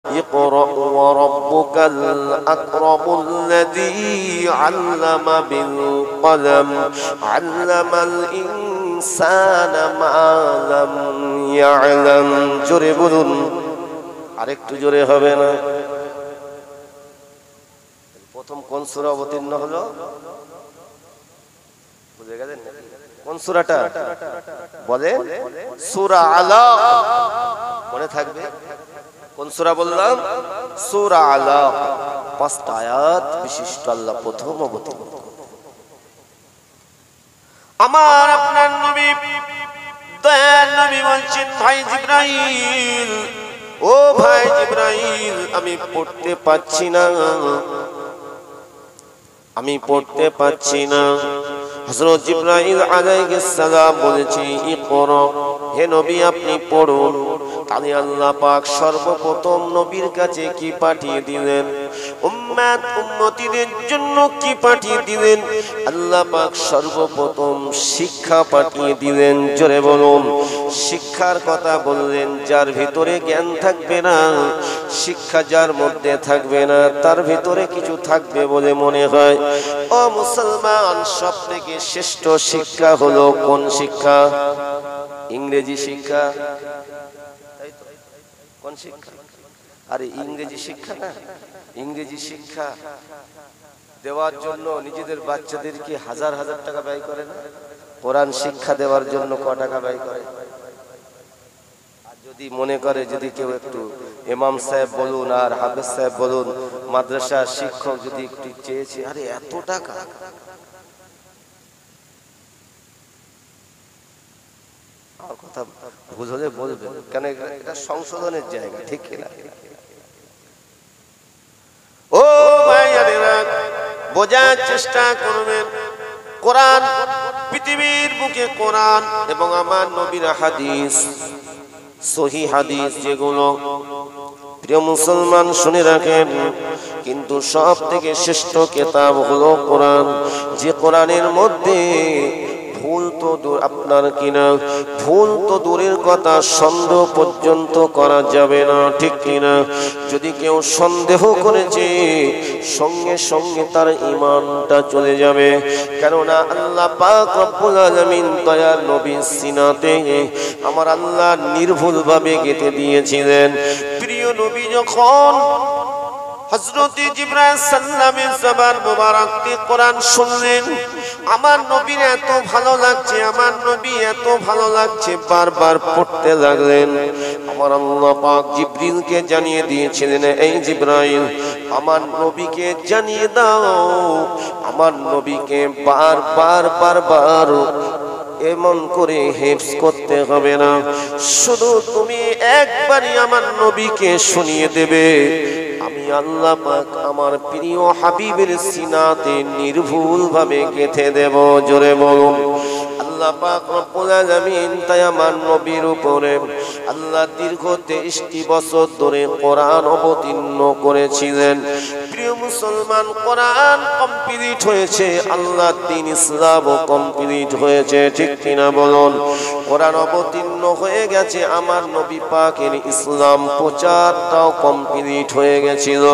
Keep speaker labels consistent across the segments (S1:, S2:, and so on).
S1: ইকরা ওয়া রাব্বুকাল আকরামুল্লাযী আল্লামা বিল কলম আল্লামাল ইনসানা মা লাম ইয়ালাম। জোরে বলুন, আরেকটু জোরে হবে না? প্রথম কোন সূরা অবতীর্ণ হলো বুঝে গেলেন নাকি? কোন সূরাটা বলেন? সূরা আলাক। মনে থাকবে কোন সূরা বললাম? সূরা আলাক। 5টা আয়াত বিশিষ্ট আল্লাহ প্রথম অবতীর্ণ। আমার আপনার নবী দয়ার নবী বলছেন, ভাই জিবরাইল, ও ভাই জিবরাইল, আমি পড়তে পাচ্ছি না, আমি পড়তে পাচ্ছি না। হযরত জিবরাইল আলাইহিস সালাম বলেছে, ইকরা, হে নবী আপনি পড়ুন। তাহলে আল্লাহ পাক সর্বপ্রথম নবীর কাছে কি পাঠিয়ে দিলেন? উম্মত উম্মতিদের জন্য কি পাঠিয়ে দিলেন? আল্লাহ পাক সর্বপ্রথম শিক্ষা পাঠিয়ে দিলেন। জোরে বলুন, শিক্ষার কথা বললেন। যার ভিতরে জ্ঞান থাকবে না, শিক্ষা যার মধ্যে থাকবে না, তার ভিতরে কিছু থাকবে বলে মনে হয়। ও মুসলমান, সব থেকে শ্রেষ্ঠ শিক্ষা হলো কোন শিক্ষা? ইংরেজি শিক্ষা। কোন শিক্ষা? আরে ইংরেজি শিক্ষা না। ইংরেজি শিক্ষা দেওয়ার জন্য নিজেদের বাচ্চাদেরকে হাজার হাজার টাকা ব্যয় করে না? কোরআন শিক্ষা দেওয়ার জন্য ক টাকা ব্যয় করে? আর যদি মনে করে, যদি কেউ একটু ইমাম সাহেব বলুন আর হাফেজ সাহেব বলুন, মাদ্রাসার শিক্ষক যদি একটু চেয়েছে, আরে এত টাকা, কথা ভুল হলে বলবেন, কেন এটা সংশোধনের জায়গা, ঠিক কিনা? ও ভাইয়েরা, বোঝার চেষ্টা করবেন। কোরআন, পৃথিবীর বুকে কোরআন এবং আমার নবীর হাদিস, সহিহ হাদিস যেগুলো, প্রিয় মুসলমান শুনে রাখেন, কিন্তু সব থেকে শ্রেষ্ঠ কিতাব হলো কোরআন। যে কোরআনের মধ্যে ভুল তো দূর, আপনার কিনা ভুল তো দূরের কথা, সন্দেহ পর্যন্ত করা যাবে না, ঠিক কিনা? যদি কেউ সন্দেহ করেছে, সঙ্গে সঙ্গে তার ঈমানটা চলে যাবে। কেননা আল্লাহ পাক রব্বুল আলামিন দয়ার নবীর সিনাতে আমার আল্লাহ নির্ভুলভাবে গেঁথে দিয়েছিলেন। প্রিয় নবী যখন হযরত জিবরাইল সাল্লামের জবান মোবারক দিয়ে কোরআন শুনলেন, আমার নবীর এত ভালো লাগছে, আমার নবী এত ভালো লাগছে, বারবার পড়তে লাগলেন। আমার আল্লাহ পাক জিবরিলকে জানিয়ে দিয়েছিলেন, এই জিবরাইল, আমার নবীকে জানিয়ে দাও, আমার নবীকে বারবার বারবার এমন করে হেফজ করতে হবে না, শুধু তুমি একবারই আমার নবীকে শুনিয়ে দেবে, আমি আল্লাহ পাক আমার প্রিয় হাবিবের সিনাতে নির্ভুল ভাবে গেঁথে দেব। জোরে বলুন, আল্লাহ পাক রব্বুল আলামিন তাই আমার নবীর উপরে আল্লাহ দীর্ঘ 23টি বছর ধরে কোরআন অবতীর্ণ করেছিলেন। প্রিয় মুসলমান, কোরআন কমপ্লিট হয়েছে, আল্লাহর দ্বীন ইসলামও কমপ্লিট হয়েছে, ঠিক কিনা বলুন? কোরআন অবতীর্ণ হয়ে গেছে, আমার নবী পাকের ইসলাম প্রচারটাও কমপ্লিট হয়ে গেছিল।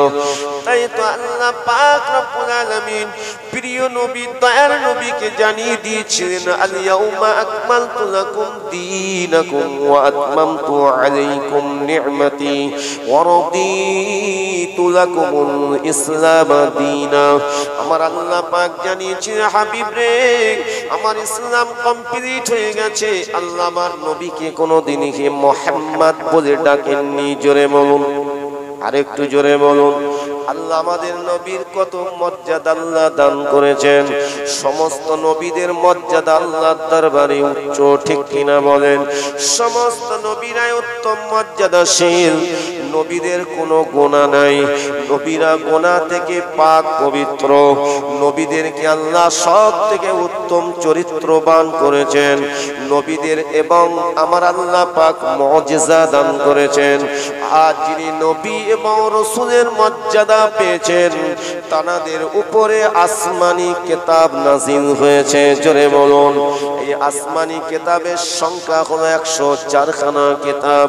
S1: তাই তো আল্লাহ পাক রব্বুল আলামিন প্রিয় নবী দয়ার নবীকে জানিয়ে দিয়েছিলেন, আল ইয়াউমা আকমালতু লাকুম দীনাকুম ওয়া আতমামতু আলাইকুম নি'মাতি ওয়া রাদিতু লাকুমুল ইসলাম দীনা। আমার আল্লাহ পাক জানিয়েছেন, হাবিব রে, আমার ইসলাম কমপ্লিট হয়ে গেছে। আল্লাহ আমার নবীকে কোনোদিনই হে মুহাম্মদ বলে ডাকেননি। জোরে বলুন, আরেকটু জোরে বলুন। আল্লাহ আমাদের নবীর কত মর্যাদা আল্লাহ দান করেছেন। সমস্ত নবীদের মর্যাদা আল্লাহর দরবারে উচ্চ, ঠিক কিনা বলেন? সমস্ত নবীরাই উত্তম মর্যাদাশীল, নবীদের কোনো গুনাহ নাই, নবীরা গুনাহ থেকে পাক পবিত্র, নবীদেরকে আল্লাহ সব থেকে উত্তম চরিত্রবান করেছেন নবীদের, এবং আমার আল্লাহ পাক মুজিজা দান করেছেন। আর যিনি নবী এবং রাসূলের মর্যাদা মর্যাদা পেয়েছেন তানাদের উপরে আসমানি কিতাব নাজিল হয়েছে। জোরে বলুন। এই আসমানি কিতাবের সংখ্যা হলো 104 খানা কিতাব,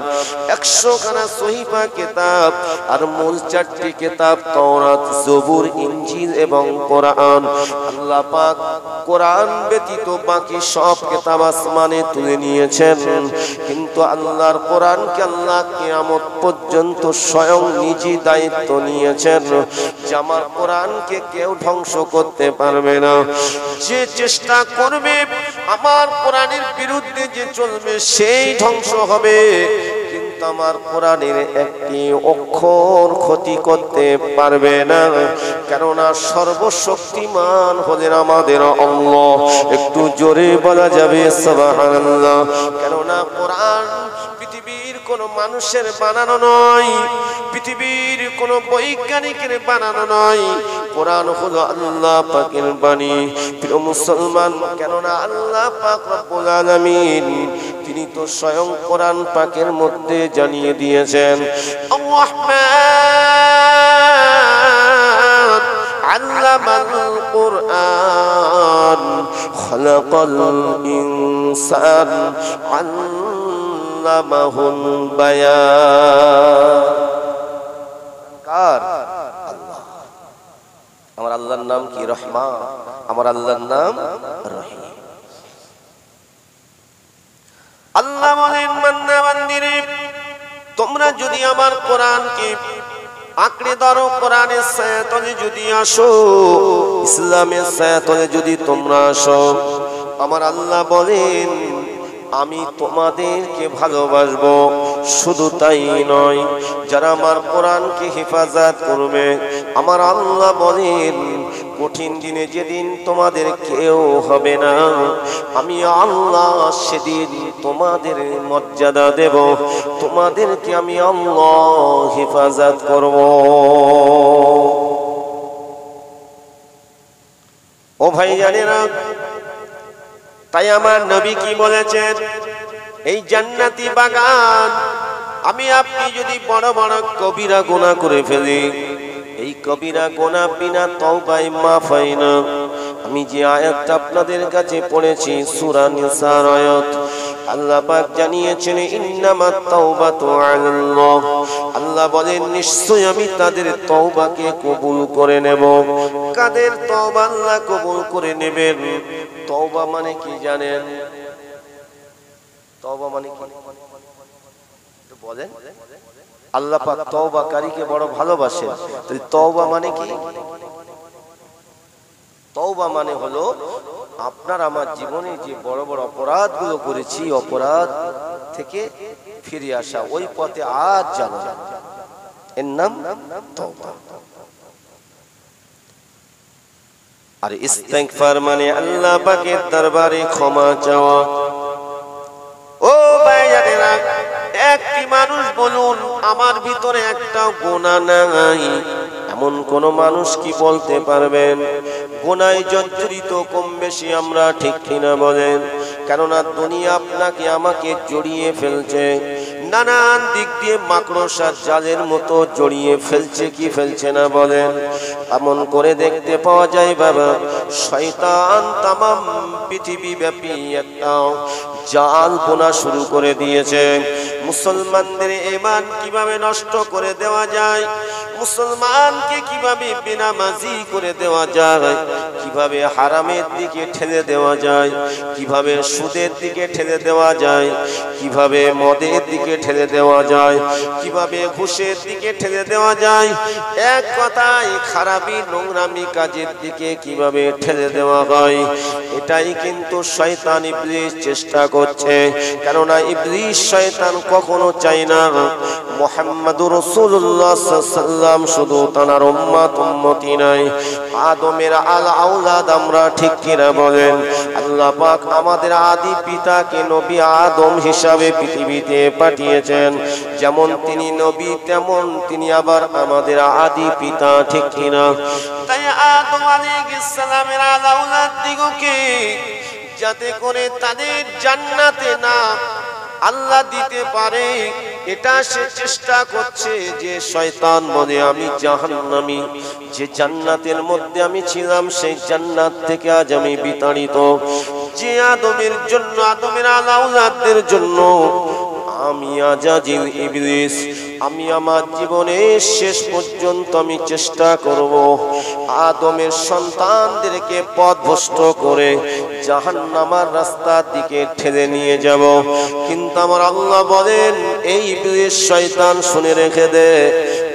S1: 100 খানা সহিফা কিতাব, আর মূল 4টি কিতাব তাওরাত, জবুর, ইনজিল এবং কোরআন। আল্লাহ পাক কোরআন ব্যতীত বাকি সব কিতাব আসমানে তুলে নিয়েছেন, কিন্তু আল্লাহর কোরআনকে আল্লাহ কিয়ামত পর্যন্ত স্বয়ং নিজে দায়িত্ব নিয়েছেন যে আমার কোরআনকে কেউ ধ্বংস করতে পারবে না। যে চেষ্টা করবে আমার কোরআনের বিরুদ্ধে যে চলবে সেই ধ্বংস হবে, কিন্তু আমার কোরআনের একটি অক্ষর ক্ষতি করতে পারবে না, কেননা সর্বশক্তিমান হলেন আমাদের আল্লাহ। একটু জোরে বলা যাবে সুবহানাল্লাহ। কেননা কোরআন পৃথিবীর কোন মানুষের বানানো নয়, পৃথিবীর কোন বৈজ্ঞানিকের বানানো নয়, কোরআন হলো আল্লাহ পাকের বাণী। প্রিয় মুসলমান, কেননা আল্লাহ পাক রব্বুল আলামিন তিনি তো স্বয়ং কোরআন পাকের মধ্যে জানিয়ে দিয়েছেন, আর-রাহমান আল্লামাল কুরআন খালাকাল ইনসান আল্লামাহুল বায়ান। কার? আল্লাহ। আমার আল্লাহর নাম কি? রহমান। আমার আল্লাহর নাম রহিম। আল্লাহ বলেন, বান্দা বান্দিরে তোমরা যদি আমার কোরআনকে আঁকড়ে ধরো, কোরআনের ছায়াতলে যদি আসো, ইসলামের ছায়াতলে যদি তোমরা আসো, আমার আল্লাহ বলেন আমি তোমাদেরকে ভালোবাসবো। শুধু তাই নয়, যারা আমার কোরআনকে হেফাজত করবে, আমার আল্লাহ বলেন কঠিন দিনে যেদিন তোমাদের কেউ হবে না, আমি আল্লাহ সেদিন তোমাদের মর্যাদা দেব, তোমাদেরকে আমি আল্লাহ হেফাজত করব। ও ভাই জানেরা, তাই আমার নবী কি বলেছেন, এই জান্নাতি বাগান আমি আপনি যদি বড় বড় কবিরা গুনাহ করে ফেলি, এই কবিরা গুনাহ বিনা তওবায় মাফ হয় না। আমি যে আয়াতটা আপনাদের কাছে পড়েছি সূরা নিসার আয়াত, আল্লাহ পাক জানিয়েছেন ইন্নামাত তাওবাতু আলাল্লাহ। আল্লাহ বলেন নিশ্চয় আমি তাদের তওবাকে কবুল করে নেব। কাদের তওবা আল্লাহ কবুল করে নেবেন? তওবা মানে কি জানেন? তওবা মানে কি একটু বলেন। আল্লাহ পাক তওবাকারীকে বড় ভালোবাসেন। তাই তওবা মানে কি? তওবা মানে হলো আপনার আমার জীবনে যে বড় বড় অপরাধগুলো করেছি, অপরাধ থেকে ফিরে আসা, ওই পথে আজ যাব, এর নাম তওবা। আর ইস্তিগফার মানে আল্লাহ পাকের দরবারে ক্ষমা চাওয়া। ও ভাইয়েরা, একটি মানুষ বলুন আমার ভিতরে একটা গুনাহ নাই, এমন কোন মানুষ কি বলতে পারবেন? গুনায় জর্জরিত কম বেশি আমরা, ঠিক কিনা বলেন? কেননা দুনিয়া আপনাকে আমাকে জড়িয়ে ফেলছে, নানান দিক দিয়ে মাকড়সার জালের মতো জড়িয়ে ফেলছে, কি ফেলছে না বলেন? এমন করে দেখতে পাওয়া যায় বাবা, শয়তান তামাম পৃথিবী ব্যাপী একটা জাল বোনা শুরু করে দিয়েছে। মুসলমানদের ঈমান কিভাবে নষ্ট করে দেওয়া যায়, মুসলমানকে কিভাবে বেনামাজি করে দেওয়া যায়, কিভাবে হারামের দিকে ঠেলে দেওয়া যায়, কিভাবে সুদের দিকে ঠেলে দেওয়া যায়, কিভাবে মদের দিকে ঠেলে দেওয়া যায়, কিভাবে ঘুষের দিকে ঠেলে দেওয়া যায়, এক কথায় খারাপি নোংরামি কাজের দিকে কিভাবে ঠেলে দেওয়া হয়, এটাই কিন্তু শয়তান ইবলিস চেষ্টা করছে। কেননা ইবলিস শয়তান কখনো চায় না মুহাম্মদুর রাসূলুল্লাহ সাল্লাল্লাহু আলাইহি ওয়াসাল্লাম শুধু তার উম্মত উম্মতি নাই, আদমের আওলাদ আমরা, ঠিক কিনা বলেন? আল্লাহ পাক আমাদের আদি পিতাকে নবী আদম হিসাবে পৃথিবীতে পাঠিয়েছেন। যেমন তিনি নবী, তেমন তিনি আবার আমাদের আদি পিতা, ঠিক কিনা? তাই আদম আলাইহিস সালামের আওলাদ দিগকে যাতে করে তাদের জান্নাতে না আল্লাহ দিতে পারে, এটা সে চেষ্টা করছে যে শয়তান বলে আমি জাহান্নামী, যে জান্নাতের মধ্যে আমি ছিলাম সেই জান্নাত থেকে আজ আমি বিতাড়িত, যে আদমের জন্য আদমের আলাউলাদের জন্য আমি আজাজিল ইবলিস আমি আমার জীবনের শেষ পর্যন্ত আমি চেষ্টা করব আদমের সন্তানদেরকে পথভ্রষ্ট করে জাহান্নামের রাস্তার দিকে ঠেলে নিয়ে যাব। কিন্তু আমার আল্লাহ বলেন এই ইবলিস শয়তান শুনে রেখে দে,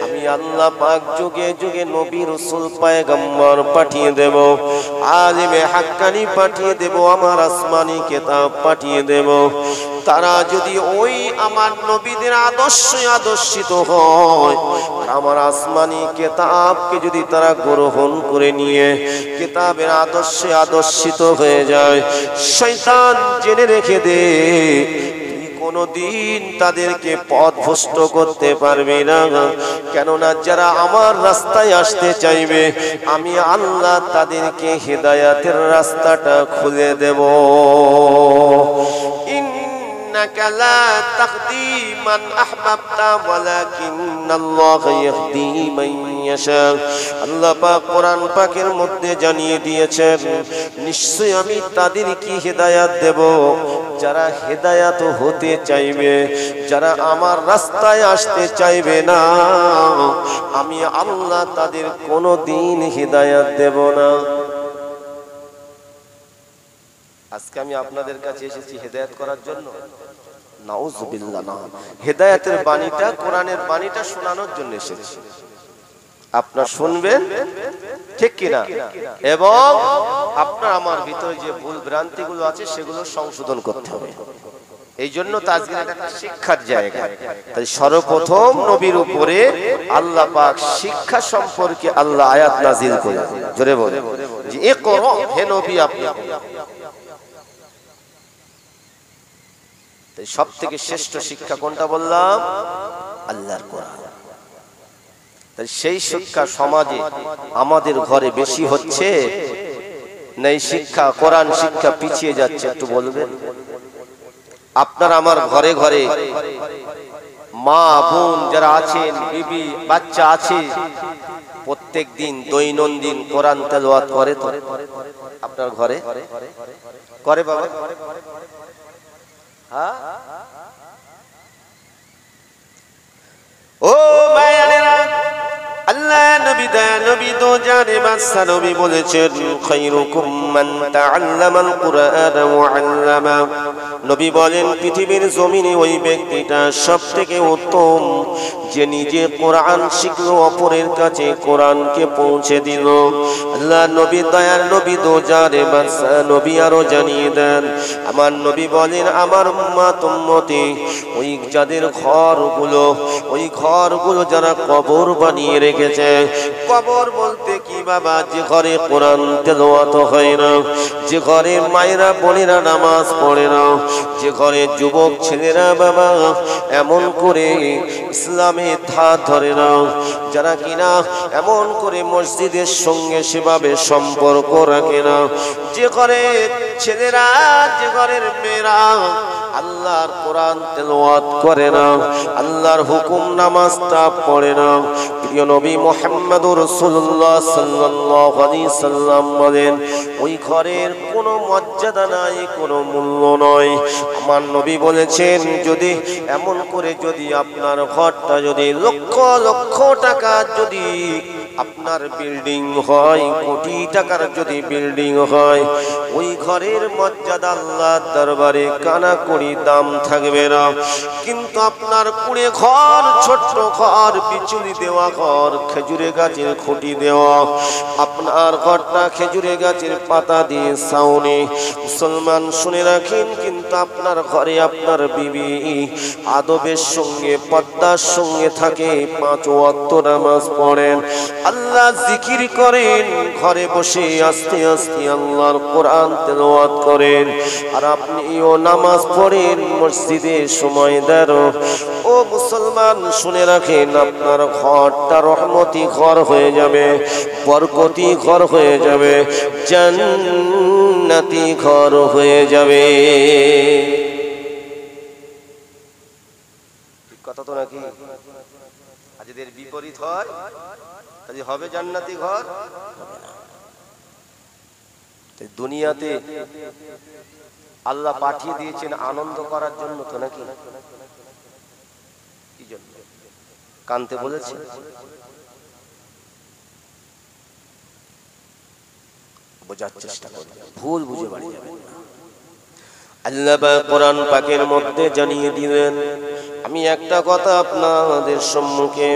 S1: আমি আল্লাহ পাক যুগে যুগে নবী রাসূল পয়গম্বর পাঠিয়ে দেব, আলিমে হাক্কানি পাঠিয়ে দেব, আমার আসমানি কিতাব পাঠিয়ে দেব। তারা যদি ওই আমার নবীদের আদর্শে আদর্শিত হয়, আমার আসমানি কিতাবকে যদি তারা গ্রহণ করে নিয়ে কিতাবের আদর্শে আদর্শিত হয়ে যায়, শয়তান জেনে রেখে দে কোনদিন তাদেরকে পথভ্রষ্ট করতে পারবে না। কেননা যারা আমার রাস্তায় আসতে চাইবে আমি আল্লাহ তাদেরকে হেদায়াতের রাস্তাটা খুলে দেব। ইন্নাকা লা তাহদি মান আহবাবতা ওয়ালাকিন্নাল্লাহু ইয়াহদি মান ইয়াশা। আল্লাহ পাক কোরআন পাকের মধ্যে জানিয়ে দিয়েছেন নিশ্চয়ই আমি তাদেরকে হেদায়াত দেব যারা হেদায়াত হতে চাইবে, যারা আমার রাস্তায় আসতে চাইবে না আমি আল্লাহ তাদের কোনোদিন হেদায়াত দেব না। আজকে আমি আপনাদের কাছে এসেছি হেদায়াত করার জন্য? নাউযুবিল্লাহ না, হেদায়াতের বাণীটা কোরআনের বাণীটা শোনানোর জন্য এসেছি। আপনারা শুনবেন ঠিক কিনা, এবং আপনার আমার ভিতরে যে ভুল ভ্রান্তিগুলো আছে সেগুলো সংশোধন করতে হবে। এই জন্য তাজগীর একটা শিক্ষার জায়গা। তাই সর্বপ্রথম নবীর উপরে আল্লাহ পাক শিক্ষা সম্পর্কে আল্লাহ আয়াত নাজিল করেন। জোরে বলে যে ইকরা, হে নবী আপনি। তাই সবথেকে শ্রেষ্ঠ শিক্ষা কোনটা বললাম? আল্লাহর কোরআন। তাই সেই শিক্ষা সমাজে আমাদের ঘরে বেশি হচ্ছে না এই শিক্ষা কোরআন শিক্ষা পিছিয়ে যাচ্ছে? একটু বলবেন। আপনার আমার ঘরে ঘরে মা বোন যারা আছেন, বিবি বাচ্চা আছে, প্রত্যেক দিন দৈনন্দিন কোরআন তেলাওয়াত করে তো? আপনার ঘরে করে বাবা? হ্যাঁ, ও মায়েরা, আল্লাহ নবী দয়া নবী দো জানে বাদশা নবী বলেছেন খায়রুকুম মান তাআল্লামাল কুরআন ওয়া আল্লামা। নবী বলেন পৃথিবীর জমিনে ওই ব্যক্তিটা সবথেকে উত্তম যে নিজে কোরআন শিখলো, অপরের কাছে কোরআনকে পৌঁছে দিল। আল্লাহ নবী দয়ার নবী দো জানে বাদশা নবী আরো জানিয়ে দেন, আমার নবী বলেন আমার উম্মত উম্মতি ওই যাদের ওই ঘরগুলো যারা কবর বানিয়ে রেখেছে। কবর বলতে কি বাবা? যে ঘরে কোরআন তেলাওয়াত হয় না, যে ঘরে মায়েরা বোনেরা নামাজ পড়ে না, যে ঘরে যুবক ছেলেরা বাবা এমন করে ইসলামের ধার ধরে না, যারা কিনা এমন করে মসজিদের সঙ্গে সেভাবে সম্পর্ক রাখে না, যে ঘরে ছেলেরা যে ঘরের মেয়েরা আল্লাহর কোরআন তেলাওয়াত করে না, আল্লাহর হুকুম নামাজটা পড়ে না। প্রিয় নবী মুহাম্মদুর রাসূলুল্লাহ সাল্লাল্লাহু আলাইহি সাল্লাম বলেন ওই ঘরের কোনো মর্যাদা নাই, কোনো মূল্য নয়। আমার নবী বলেছেন যদি এমন করে যদি আপনার ঘরটা যদি লক্ষ লক্ষ টাকা যদি আপনার বিল্ডিং হয়, কোটি টাকার যদি বিল্ডিং হয়, ওই ঘরের মর্যাদা আল্লাহর দরবারে কানা করি দাম থাকবে না। কিন্তু আপনার কুড়ে ঘর, ছোট্ট ঘর, বিচুলি দেওয়া ঘর, খেজুরে গাছের খুঁটি দেওয়া, আপনার ঘরটা খেজুরে গাছের পাতা দিয়ে ছাউনি, মুসলমান শুনে রাখেন, কিন্তু আপনার ঘরে আপনার বিবি আদবের সঙ্গে পর্দার সঙ্গে থাকে, 5 ওয়াক্ত নামাজ পড়েন, আল্লাহ জিকির করেন, ঘরে বসে আস্তে আস্তে আল্লাহর কোরআন তেলাওয়াত করেন, আর আপনিও নামাজ পড়েন, মসজিদে সময় দেন। ও মুসলমান শুনে রাখেন, আপনার ঘরটা রহমতি ঘর হয়ে যাবে, বরকতি ঘর হয়ে যাবে, জান্নাতি ঘর হয়ে যাবে। কথা তো নাকি? আর যদি এর বিপরীত হয় তাহলে হবে জান্নাতি ঘর? দুনিয়াতে আল্লাহ পাঠিয়ে দিয়েছেন আনন্দ করার জন্য তো নাকি? কি জন্য কানতে বলেছে? বোঝার চেষ্টা করবেন, ভুল বুঝে বাড়ি যাবেন না। আল্লাহ কোরআন পাকের মধ্যে জানিয়ে দিলেন, আমি একটা কথা আপনাদের সম্মুখে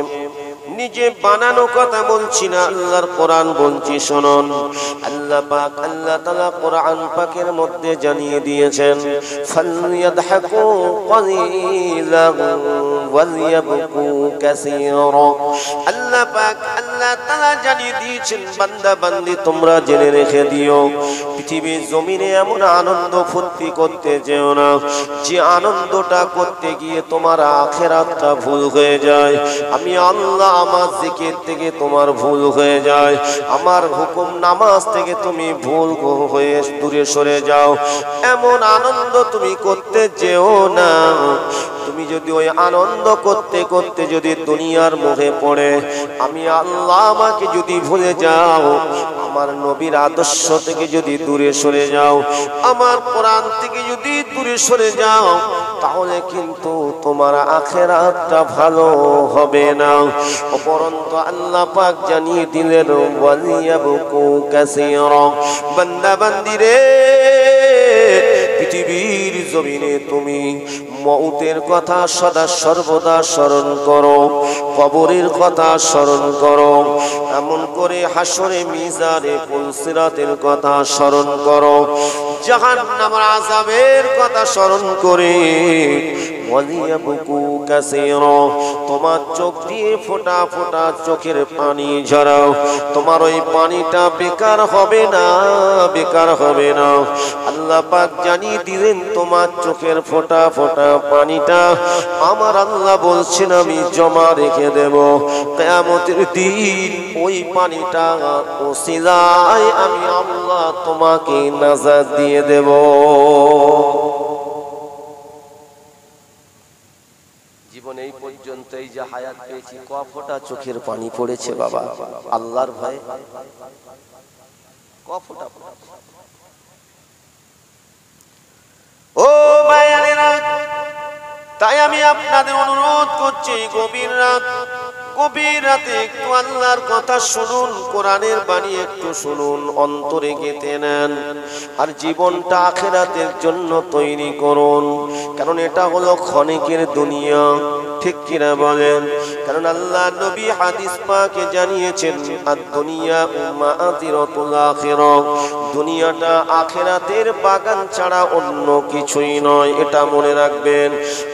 S1: নিজে বানানো কথা বলছি না, আল্লাহর কোরআন বলছি শুনুন। আল্লাহ পাক আল্লাহ তাআলা কোরআন পাকের মধ্যে জানিয়ে দিয়েছেন, ফালইয়াদহাকু ক্বালিলান ওয়ালইয়াবকু কাসীরা। আল্লাহ পাক আল্লাহ তাআলা জানিয়ে দিয়েছেন, বান্দা বান্দি তোমরা জেনে রেখে দিও, পৃথিবীর জমিনে এমন আনন্দ ফুর্তি করতে যেও না যে আনন্দটা করতে গিয়ে তোমার আখিরাতটা ভুল হয়ে যায়। আমি আল্লাহ আমার জিকির থেকে তোমার ভুল হয়ে যায়, আমার হুকুম নামাজ থেকে তুমি ভুল হয়ে দূরে সরে যাও, এমন আনন্দ তুমি করতে যেও না। তুমি যদি ওই আনন্দ করতে করতে যদি দুনিয়ার মোহে পড়ে আমি আল্লাহ আমাকে যদি ভুলে যাও, আমার নবীর আদর্শ থেকে যদি দূরে সরে যাও, আমার কোরআন থেকে যদি দূরে সরে যাও, তাহলে কিন্তু তোমার আখিরাতটা ভালো হবে না। উপরন্তু আল্লাহ পাক জানিয়ে দিলেন, ওয়ালিয়াবকু কাসীরা। বান্দা বান্দি রে, পৃথিবীর জমিনে তুমি মউতের কথা সদা সর্বদা স্মরণ করো, কবরের কথা স্মরণ করো, এমন করে হাসরে মিজানে পুলসিরাতের কথা স্মরণ করো, জাহান্নামের আযাবের কথা স্মরণ করে ওয়ালিয়াবকু কাসীরা। তোমার চোখ দিয়ে ফোঁটা ফোঁটা চোখের পানি ঝরাও, তোমার ওই পানিটা বেকার হবে না, বেকার হবে না। আল্লাহ পাক জানিয়ে দিলেন, তোমার চোখের ফোঁটা ফোঁটা পানিটা আমার আল্লাহ বলছেন আমি জমা রেখে দেব, কিয়ামতের দিন ওই পানিটা ওসিলায় আমি আল্লাহ তোমাকে নাজাত দিয়ে দেব। জীবন এই পর্যন্ত এই যে হায়াত পেয়েছি, ক ফোঁটা চোখের পানি পড়েছে বাবা আল্লাহর ভয়ে? ক ফোঁটা? ও ভাইয়েরা, তাই আমি আপনাদের অনুরোধ করছি, গভীর রাতে একটু আল্লাহর কথা শুনুন, কোরআনের বাণী একটু শুনুন, অন্তরে গেঁথে নেন, আর জীবনটা আখিরাতের জন্য তৈরি করুন। কারণ এটা হলো ক্ষণিকের দুনিয়া, ঠিক কিনা বলেন? কারণ আল্লাহ নবী হাদিস পাকে জানিয়েছেন, আদ-দুনিয়া মাআতিরাতুল আখিরাহ, দুনিয়াটা আখিরাতের বাগান ছাড়া অন্য কিছুই নয়, এটা মনে রাখবেন।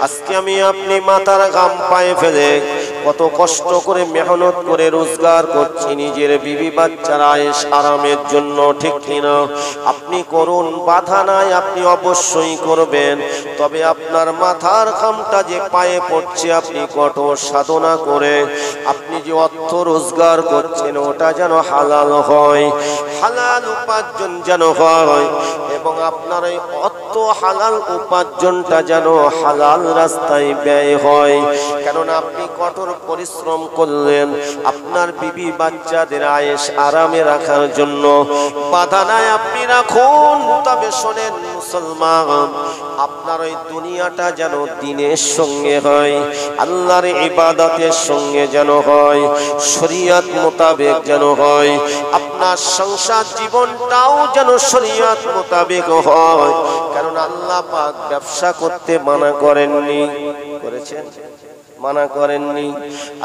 S1: আজকে আমি আপনি মাথার ঘাম পায়ে ফেলে কত কষ্ট করে মেহনত করে রোজগার করছি নিজের বিবি বাচ্চার আয়েশ আরামের জন্য, ঠিক কিনা? আপনি করুন, বাধা নাই, আপনি অবশ্যই করবেন। তবে আপনার মাথার ঘামটা যে পায়ে পড়ছে, আপনি কঠোর সাধনা করে আপনি যে অর্থ রোজগার করছেন ওটা যেন হালাল হয়, হালাল উপার্জন যেন হয়, এবং আপনার এই অর্থ হালাল উপার্জনটা যেন হালাল রাস্তায় ব্যয় হয়। কেননা আপনি কঠোর পরিশ্রম করলেন আপনার বিবি বাচ্চাদের আয়েশ আরামে রাখার জন্য, বাধা নাই, আপনি রাখুন। তবে শোনেন মুসলমান, আপনার ওই দুনিয়াটা যেন দিনের সঙ্গে হয়, আল্লাহর ইবাদতের সঙ্গে যেন হয়, শরীয়ত মোতাবেক যেন হয়, আপনার সংসার জীবনটাও যেন শরীয়ত মোতাবেক হয়। কারণ আল্লাহ পাক ব্যবসা করতে মানা করেননি, করেছেন? মানা করেননি।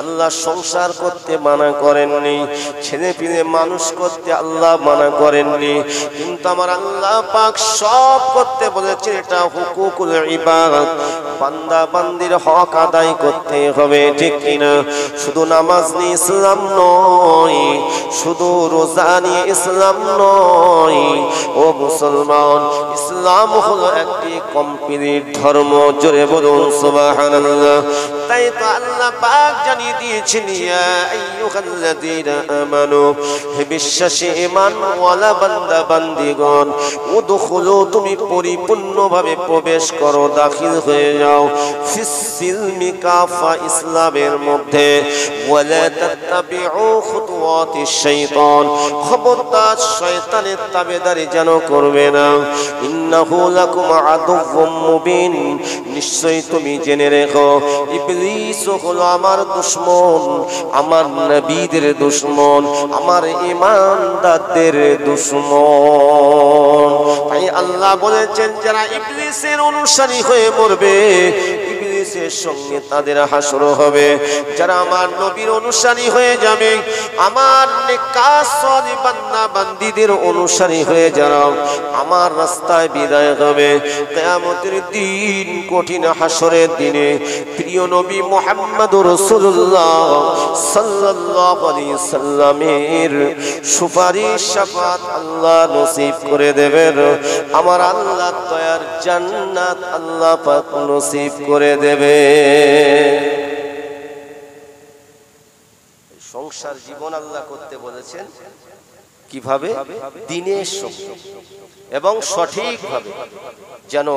S1: আল্লাহ সংসার করতে মানা করেননি, ছেলে পিলে মানুষ করতে আল্লাহ মানা করেননি, কিন্তু আমার আল্লাহ পাক সব করতে বলেছে। এটা হুকুকুল ইবাদত, বান্দা বান্দির হক আদায় করতে হবে, ঠিক কিনা? শুধু নামাজ নিয়ে ইসলাম নয়, শুধু রোজা নিয়ে ইসলাম নয়। ও মুসলমান, ইসলাম হলো একটি কমপ্লিট ধর্ম। জোরে বলুন সুবহানাল্লাহ। তাই তো আল্লাহ পাক জানিয়ে দিয়েছেন, ইয়া আইয়ুহাল্লাযীনা আমানু, হে বিশ্বাসী ঈমানওয়ালা বান্দা বান্দিগণ, উদখুলু, তুমি পরিপূর্ণভাবে প্রবেশ করো, দাখিল হয়ে যাও, ফিস সিলমি কাফা, ইসলামের মধ্যে, ওয়ালা তাত্তাবিউ খুতুওয়াতিশ শাইতান, খবরদার শয়তানের তাবেদারি যেন করবে না, ইন্নাহু লাকুম আদুউম মুবিন, নিশ্চয়ই তুমি জেনে রেখো ইবলিস হলো আমার দুশমন, আমার নবীদের দুশমন, আমার ঈমানদারদের দুশমন। তাই আল্লাহ বলেছেন যারা ইবলিসের অনুসারী হয়ে মরবে, ইবলিসের সঙ্গে তাদের হাসর হবে। যারা আমার নবীর অনুসারী হয়ে যাবে, আমার নেককার সালিহ বান্দা বান্দীদের অনুসারী হয়ে যারা আমার রাস্তায় বিদায় হবে, কিয়ামতের দিন, কঠিন হাসরের দিনে প্রিয় নবী মুহাম্মদুর রাসূলুল্লাহ সাল্লাল্লাহু আলাইহি সাল্লামের সুপারিশ শাফাত আল্লাহ নসিব করে দেবেন। আমার আল্লাহ দয়ার জান্নাত আল্লাহ পাক নসিব করে দেবে। সংসার জীবন আল্লাহ করতে বলেছেন কিভাবে? দিনের সঙ্গে এবং সঠিকভাবে, যেন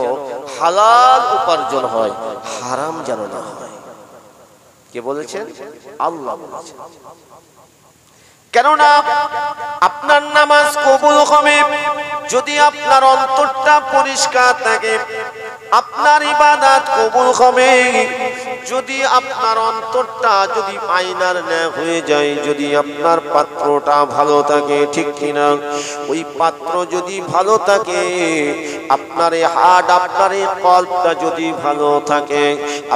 S1: হালাল উপার্জন হয়, হারাম যেন না হয়। কে বলেছেন? আল্লাহ বলেছেন। কেননা আপনার নামাজ কবুল হবে যদি আপনার অন্তরটা পরিষ্কার থাকে, আপনার ইবাদত কবুল হবে যদি আপনার অন্তরটা যদি আয়নার ন্যায় হয়ে যায়, যদি আপনার পাত্রটা ভালো থাকে, ঠিক কিনা? ওই পাত্র যদি ভালো থাকে, আপনার হার্ট, আপনার কলবটা যদি ভালো থাকে,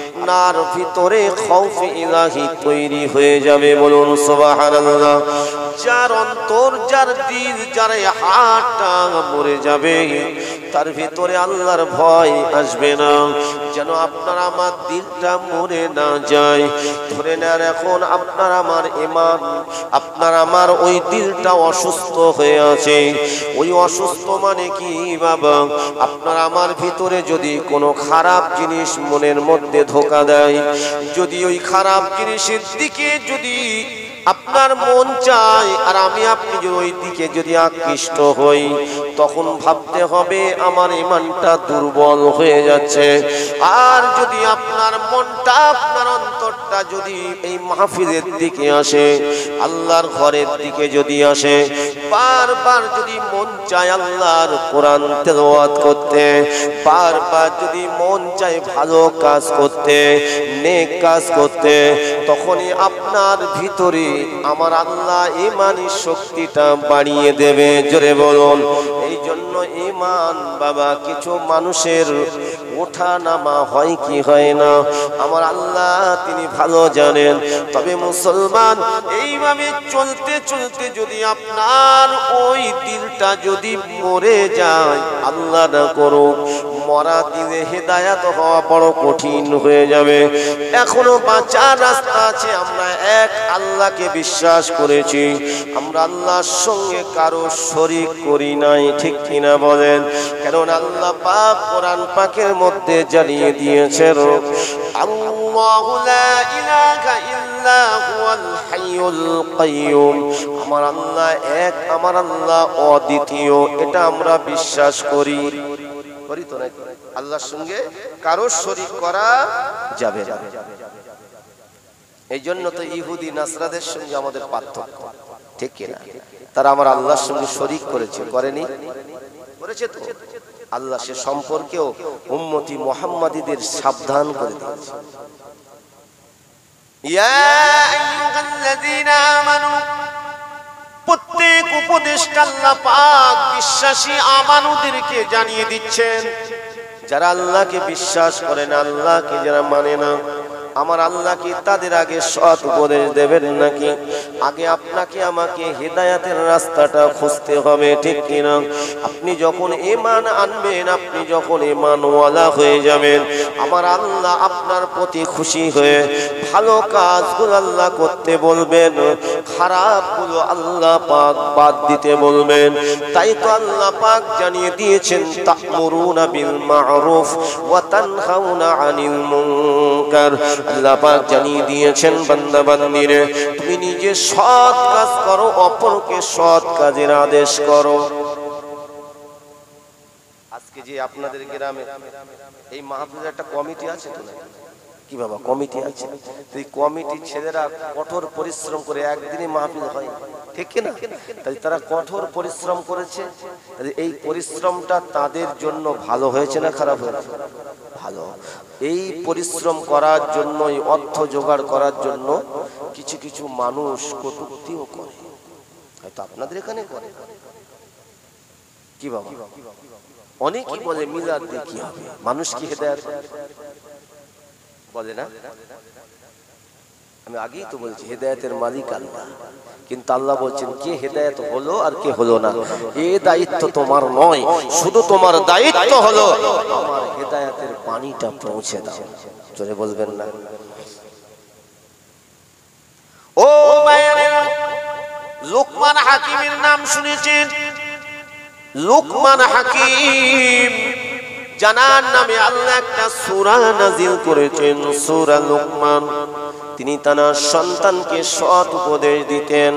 S1: আপনার ভিতরে খৌফ ইলাহি তৈরি হয়ে যাবে। বলুন সুবহানাল্লাহ। যার অন্তর, যার দিল, যার হার্টটা মরে যাবে, তার ভিতরে আল্লাহর ভয় আসবে না। যেন আপনার আমার দিলটা মরে না যায়। ধরে নেন এখন আপনার আমার ঈমান, আপনার আমার ওই দিলটা অসুস্থ হয়ে আছে। ওই অসুস্থ মানে কি বাবা? আপনার আমার ভিতরে যদি কোনো খারাপ জিনিস মনের মধ্যে ধোঁকা দেয়, যদি ওই খারাপ জিনিসের দিকে যদি আপনার মন চায়, আর আমি আপনি যদি ওই দিকে যদি আকৃষ্ট হই, তখন ভাবতে হবে আমার ঈমানটা দুর্বল হয়ে যাচ্ছে। আর যদি আপনার মনটা, আপনার অন্তরটা যদি এই মাহফিলের দিকে আসে, আল্লাহর ঘরের দিকে যদি আসে, বারবার যদি মন চায় আল্লাহর কোরআন তেলাওয়াত করতে, বারবার যদি মন চায় ভালো কাজ করতে, নেক কাজ করতে, তখনই আপনার ভিতরে আমার আল্লাহ ঈমানি শক্তিটা বাড়িয়ে দেবে। জোরে বলুন। এই জন্য ঈমান বাবা, কিছু মানুষের ওঠা নামা হয় কি হয় না, আমার আল্লাহ তিনি ভালো জানেন। তবে মুসলমান, এইভাবে চলতে চলতে যদি আপনার ওই দিলটা যদি মরে যায়, আল্লাহ না করুক, মরা দিলে হেদায়াত হওয়া বড় কঠিন হয়ে যাবে। এখনো বাঁচার রাস্তা আছে। আমরা এক আল্লাহকে বিশ্বাস করেছি, আমরা আল্লাহর সঙ্গে কারো শরীক করি নাই, ঠিক কিনা বলেন? কারণ আল্লাহ পাক কোরআন পাকের মধ্যে জানিয়ে দিয়েছেন, আল্লাহু লা ইলাহা ইল্লা হুয়াল হাইয়ুল কাইয়ুম, আমার আল্লাহ এক, আমার আল্লাহ অদ্বিতীয়। এটা আমরা বিশ্বাস করি, করি তো না? আল্লাহর সঙ্গে কারো শরীক করা যাবে না। এই জন্য তো ইহুদি নাসরাদের সঙ্গে আমাদের পার্থক্য, ঠিক কিনা? তারা আমার আল্লাহর সঙ্গে শরীক করেছে, করেনি? করেছে তো। আল্লাহ সে সম্পর্কেও উম্মতি মুহাম্মাদীদের সাবধান করে দিয়েছে। ইয়া আইয়ুহাল্লাযীনা আমানু, প্রত্যেক উপদেষ্টা আল্লাহ পাক বিশ্বাসী আমানুদেরকে জানিয়ে দিচ্ছেন, যারা আল্লাহকে বিশ্বাস করে না, আল্লাহকে যারা মানে না, আমার আল্লাহ কি তাদের আগে সৎ উপদেশ দেবেন নাকি? আগে আপনাকে আমাকে হেদায়াতের রাস্তাটা খুঁজতে হবে, ঠিক কিনা? আপনি যখন ঈমান আনবেন, আপনি যখন ঈমানওয়ালা হয়ে যাবেন, আমার আল্লাহ আপনার প্রতি খুশি হয়ে ভালো কাজগুলো আল্লাহ করতে বলবেন, খারাপগুলো আল্লাহ পাক বাদ দিতে বলবেন। তাই তো আল্লাহ পাক জানিয়ে দিয়েছেন তা'মুরুনা বিল মা'রুফ ওয়া তানহাউনা আনিল মুনকার। আল্লাহ পাক জানিয়ে দিয়েছেন বান্দা বান্দীরে তুমি নিজে সৎ কাজ করো, অপরকে সৎ কাজের আদেশ করো। আজকে যে আপনাদের গ্রামে এই মাহফিলের একটা কমিটি আছে তো নাকি? কি বাবা কমিটি আছে? এই কমিটির ছেলেরা কঠোর পরিশ্রম করে একদিনে মাহফিল হয়, ঠিক কি না? তাই তারা কঠোর পরিশ্রম করেছে। এই পরিশ্রমটা তাদের জন্য ভালো হয়েছে না খারাপ হয়েছে? ভালো। এই পরিশ্রম করার জন্য, এই অর্থ জোগাড় করার জন্য কিছু কিছু মানুষ কটূক্তিও করে, হয়তো আপনাদের এখানে করে। কি বাবা অনেকেই বলে মিলাদ দিয়ে কি হবে, মানুষ কি হেদায়েত বলে না? আমি আগেই তো বলছি হেদায়েতের মালিক আল্লাহ, কিন্তু আল্লাহ বলছেন কে হেদায়েত হলো আর কে হলো না এই দায়িত্ব তোমার নয়, শুধু তোমার দায়িত্ব হলো আমার হেদায়েতের পানিটা পৌঁছে দাও। জোরে বলবেন না? ও ভাইরা, লুকমান হাকিমের নাম শুনেছেন? লুকমান হাকিম জানার নামে আল্লাহ একটা সূরা নাজিল করেছেন, সূরা লুকমান। তিনি তার সন্তানকে সৎ উপদেশ দিতেন,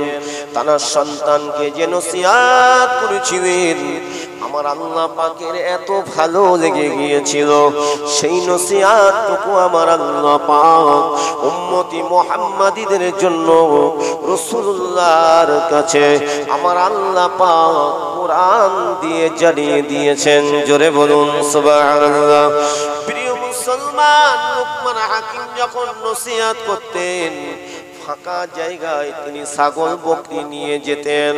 S1: তার সন্তানকে যে নসিহত করেছিলেন, আমার আল্লাহ পাকের এত ভালো লেগে গিয়েছিল, সেই নসিহতটুকু আমার আল্লাহ পাক উম্মতি মুহাম্মাদীদের জন্য রাসূলুল্লাহর কাছে আমার আল্লাহ পাক কোরআন দিয়ে জানিয়ে দিয়েছেন। জোরে বলুন সুবহানাল্লাহ। প্রিয় মুসলমান, লুকমান হাকিম যখন নসিহত করতেন, ফাঁকা জায়গায় তিনি ছাগল বকরি নিয়ে যেতেন,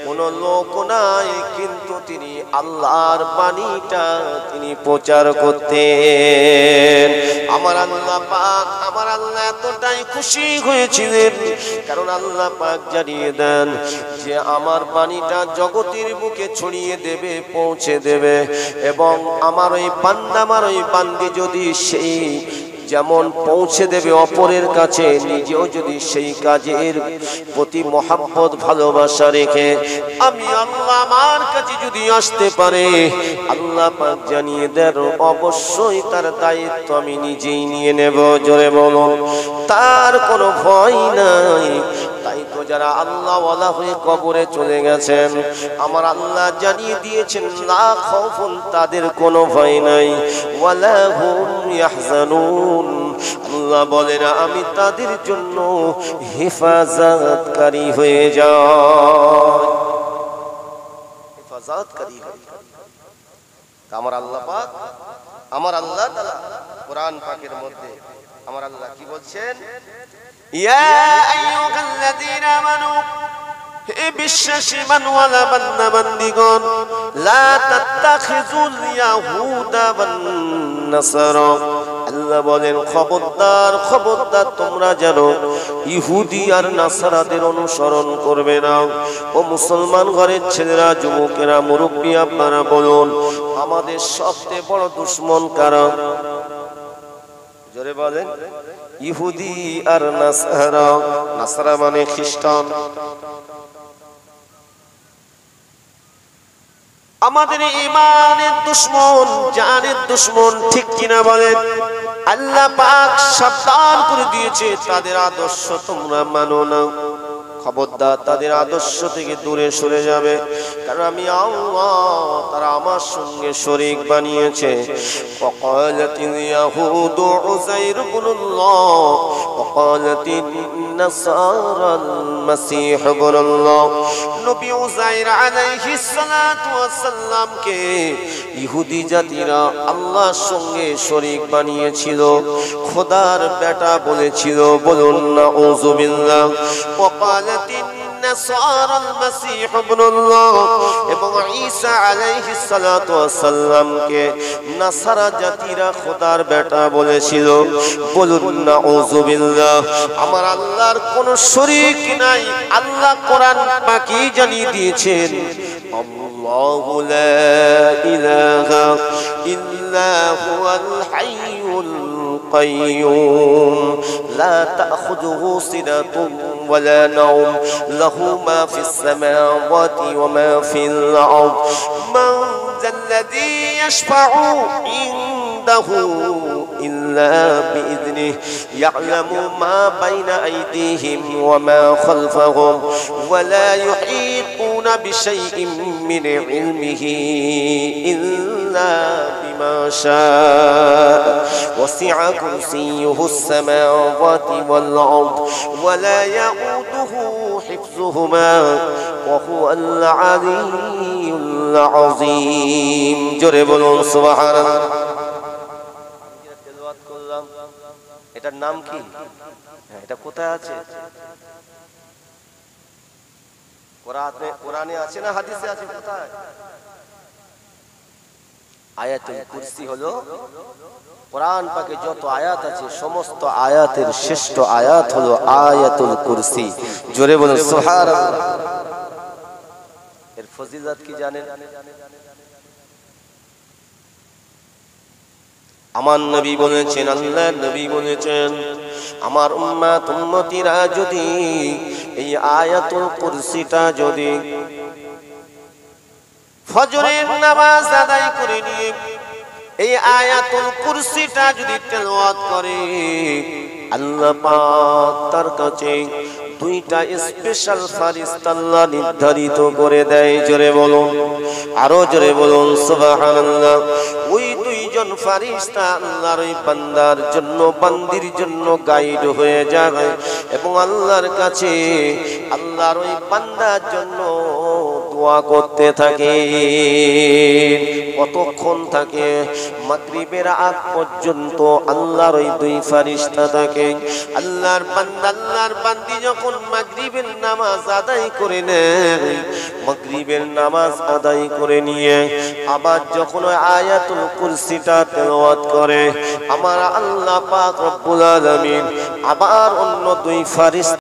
S1: কোনো লোক নাই, কিন্তু তিনি আল্লাহর বাণীটা তিনি প্রচার করতেন। আমার আল্লাহ পাক, আমার আল্লাহ এতটাই খুশি হয়েছিলেন, কারণ আল্লাহ পাক জানিয়ে দেন যে আমার বাণীটা জগতের বুকে ছড়িয়ে দেবে, পৌঁছে দেবে, এবং আমার ওই বান্দা, আমার ওই বান্দি যদি সেই যেমন পৌঁছে দেবে অপরের কাছে, নিজেও যদি সেই কাজের প্রতি মহব্বত ভালোবাসা রেখে আমি আল্লাহ আমার কাছে যদি আসতে পারে, আল্লাহ পাক জানিয়ে দেন অবশ্যই তার দায়িত্ব আমি নিজেই নিয়ে নেব। জোরে বলো, তার কোনো ভয় নাই। তাই তো যারা আল্লাহ ওয়ালা হয়ে কবরে চলে গেছেন, আমার আল্লাহ জানিয়ে দিয়েছেন লা খাউফুন, তাদের কোনো ভয় নাই, ওয়ালা হুম ইয়াহজানুন, আল্লাহ বলেন আমি তাদের জন্য হেফাজতকারী হয়ে যাই, হেফাজতকারী হয়ে যাই। আমার আল্লাহ পাক, আমার আল্লাহ তাআলা কোরআন পাকের মধ্যে আমার আল্লাহ কি বলছেন? ইয়া আইয়ুহাল্লাযীনা আমানু, হে বিশ্বাসী মানওয়ালা বান্দা বান্দিগণ, লা তাত্তাখিযুল ইয়াহুদা ওয়ান নাসারা, আল্লাহ বলেন খবরদার, খবরদার তোমরা যেন ইহুদি আর নাসারাদের অনুসরণ করবে না। ও মুসলমান ঘরের ছেলেরা, যুবকেরা, মুরব্বী, আপনারা বলুন আমাদের সবচেয়ে বড় দুশমন কারা? জোরে বলেন। ইহুদি আর নাসারা। নাসারা মানে খ্রিস্টান। আমাদের ঈমানের দুশমন, জানের দুশমন, ঠিক কিনা বলেন? আল্লাহ পাক সাবধান করে দিয়েছে তাদের আদর্শ তোমরা মানো না, খবরদার তাদের আদর্শ থেকে দূরে সরে যাবে, কারণ আমি আল্লাহ তারা আমার সঙ্গে শরীক বানিয়েছে। ওয়াকালাতিল ইয়াহুদু উযাইর ইবনুল্লাহ ওয়াকালাতিন নাসারাল মাসীহ ইবনুল্লাহ। নবী উযাইর আলাইহিস সালাতু ওয়াস সালামকে ইহুদি জাতিরা আল্লাহর সঙ্গে শরীক বানিয়েছিল, খোদার বেটা বলেছিল, বলুন না আউযুবিল্লাহ। ওয়াকালাতিন নাসারাল মাসীহ ইবনুল্লাহ, এবং ঈসা আলাইহিস সালাতু ওয়াস সালামকে নাসারা জাতিরা খোদার বেটা বলেছিল, বলুন না আউযুবিল্লাহ। আমার আল্লাহর কোনো শরীক নাই। আল্লাহ কোরআন পাকি জানিয়ে দিয়েছেন আল্লাহু লা ইলাহা ইল্লা হুয়াল হাইয়ুল قيوم لا تأخذه سنة ولا نوم له ما في السماوات وما في الأرض من ذا الذي يشفع عنده إلا بإذنه يعلم ما بين أيديهم وما خلفهم ولا يحيطون بشيء من علمه إلا بما شاء وسع كرسيه السماوات والأرض ولا يؤوده حفظهما وهو العلي العظيم جرب سبحان الله এটার নাম কি এটা কোথায় আছে কোরআনে আছে না হাদিসে আছে কোথায় আয়াতুল কুরসি হলো কোরআন পাকে যত আয়াত আছে সমস্ত আয়াতের শ্রেষ্ঠ আয়াত হলো আয়াতুল কুরসি জোরে বলুন সুবহানাল্লাহ এর ফজিলত কি জানেন আমার নবী বলেছেন আল্লাহর নবী বলেছেন আমার উম্মতিরা যদি এই আয়াতুল কুরসিটা যদি ফজরের নামাজ আদায় করে নিয়ে এই আয়াতুল কুরসিটা যদি তেলাওয়াত করে আল্লাহ পাক তার কাছে দুইটা স্পেশাল ফেরেশতা আল্লাহ নির্ধারিত করে দেয় জোরে বলুন আরো জোরে বলুন সুবহানাল্লাহ ওই দুইজন ফেরেশতা আল্লাহর ওই বান্দার জন্য বান্দির জন্য গাইড হয়ে যায় এবং আল্লাহর কাছে আল্লাহর ওই বান্দার জন্য দোয়া করতে থাকে কতক্ষণ থাকে মাগরিবের আগ পর্যন্ত আল্লাহর ওই দুই ফেরেশতা থাকে আল্লাহর বান্দি যখন মাগরিবের নামাজ আদায় করে নেয় মাগরিবের নামাজ আদায় করে নিয়ে আবার যখন আয়াতুল কুরসিটা তেলাওয়াত করে আমার আল্লাহ পাক রব্বুল আলামিন আবার অন্য দুই ফেরেশতা